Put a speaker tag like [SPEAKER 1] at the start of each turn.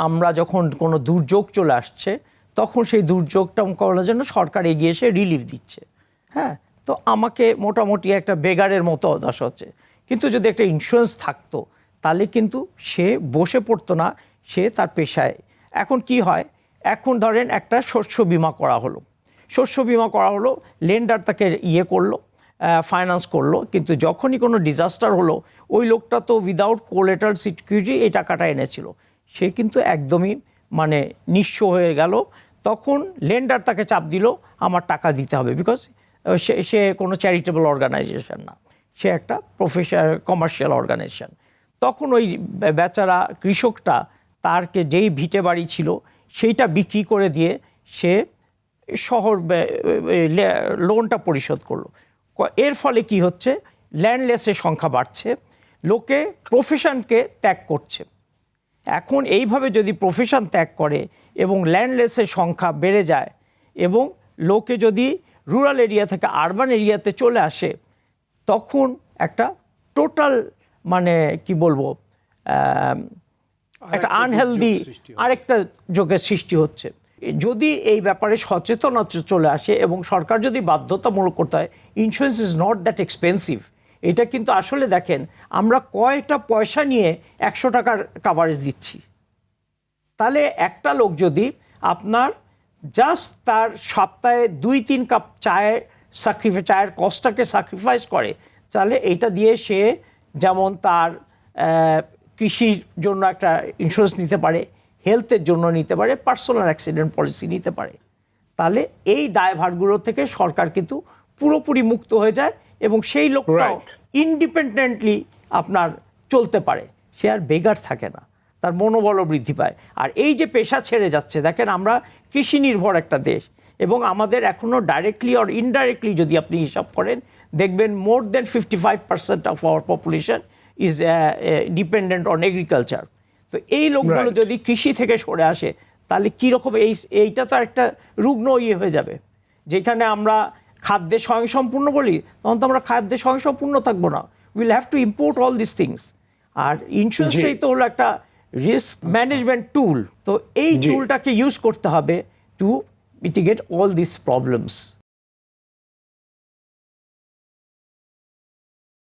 [SPEAKER 1] আমরা যখন কোনো দুর্যোগ চলে আসছে তখন সেই দুর্যোগটা মোকাবেলার জন্য সরকার এগিয়ে এসে রিলিফ দিচ্ছে। হ্যাঁ, তো আমাকে মোটামুটি একটা বেগারের মতো দশা হচ্ছে। কিন্তু যদি একটা ইন্স্যুরেন্স থাকতো তাহলে কিন্তু সে বসে পড়তো না, সে তার পেশায়। এখন কি হয়, এখন ধরেন একটা শস্য বিমা করা হলো, শস্য বিমা করা হলো, লেন্ডার তাকে করলো, ফাইন্যান্স করলো, কিন্তু যখনই কোনো ডিজাস্টার হলো ওই লোকটা তো উইদাউট কোলেটারাল সিকিউরিটি এই টাকাটা এনেছিল, সে কিন্তু একদমই মানে নিঃস্ব হয়ে গেল। তখন লেন্ডার তাকে চাপ দিল আমার টাকা দিতে হবে, বিকজ সে কোনো চ্যারিটেবল অর্গানাইজেশন না, সে একটা প্রফেশনাল কমার্শিয়াল অর্গানাইজেশন। তখন ওই বেচারা কৃষকটা তারকে যেই ভিটে বাড়ি ছিল সেইটা বিক্রি করে দিয়ে সে শহর লোনটা পরিশোধ করলো। এর ফলে কি হচ্ছে, ল্যান্ডলেসের সংখ্যা বাড়ছে, লোকে প্রফেশনকে ত্যাগ করছে। এখন এইভাবে যদি প্রফেশন ত্যাগ করে এবং ল্যান্ডলেসের সংখ্যা বেড়ে যায় এবং লোকে যদি রুরাল এরিয়া থেকে আরবান এরিয়াতে চলে আসে, তখন একটা টোটাল মানে কি বলবো একটা আনহেলদি আরেকটা যোগের সৃষ্টি হচ্ছে। যদি এই ব্যাপারে সচেতনতা চলে আসে এবং সরকার যদি বাধ্যতামূলক করতে হয়, insurance is not that expensive. এটা কিন্তু আসলে দেখেন আমরা কয়টা পয়সা নিয়ে 100 টাকার কাভারেজ দিচ্ছি। তাহলে একটা লোক যদি আপনার জাস্ট তার সপ্তাহে 2-3 কাপ চায়ের কষ্টটাকে স্যাক্রিফাইস করে, তাহলে এটা দিয়ে সে যেমন তার কৃষির জন্য একটা ইন্স্যুরেন্স নিতে পারে, হেলথের জন্য নিতে পারে, পার্সোনাল অ্যাক্সিডেন্ট পলিসি নিতে পারে। তাহলে এই দায়ভারগুলো থেকে সরকার কিন্তু পুরোপুরি মুক্ত হয়ে যায় এবং সেই লোকটাও ইন্ডিপেন্ডেন্টলি আপনার চলতে পারে, সে আর বেগার থাকে না, তার মনোবলও বৃদ্ধি পায়। আর এই যে পেশা ছেড়ে যাচ্ছে, দেখেন আমরা কৃষি নির্ভর একটা দেশ এবং আমাদের এখনও ডাইরেক্টলি অর ইনডাইরেক্টলি যদি আপনি হিসাব করেন দেখবেন মোর দেন 55% of our population is dependent on agriculture. তো এই লোকগুলো যদি কৃষি থেকে সরে আসে তাহলে কীরকম এইটা তো একটা রুগ্ন হয়ে যাবে। যেখানে আমরা খাদ্যে স্বয়ংসম্পূর্ণ বলি, তখন তো আমরা খাদ্যে স্বয়ংসম্পূর্ণ থাকবো না, will have to import all this things. আর ইন্স্যুরেন্সটাই তো হলো একটা রিস্ক ম্যানেজমেন্ট টুল, তো এই টুলটাকে ইউজ করতে হবে two mitigate all this problems.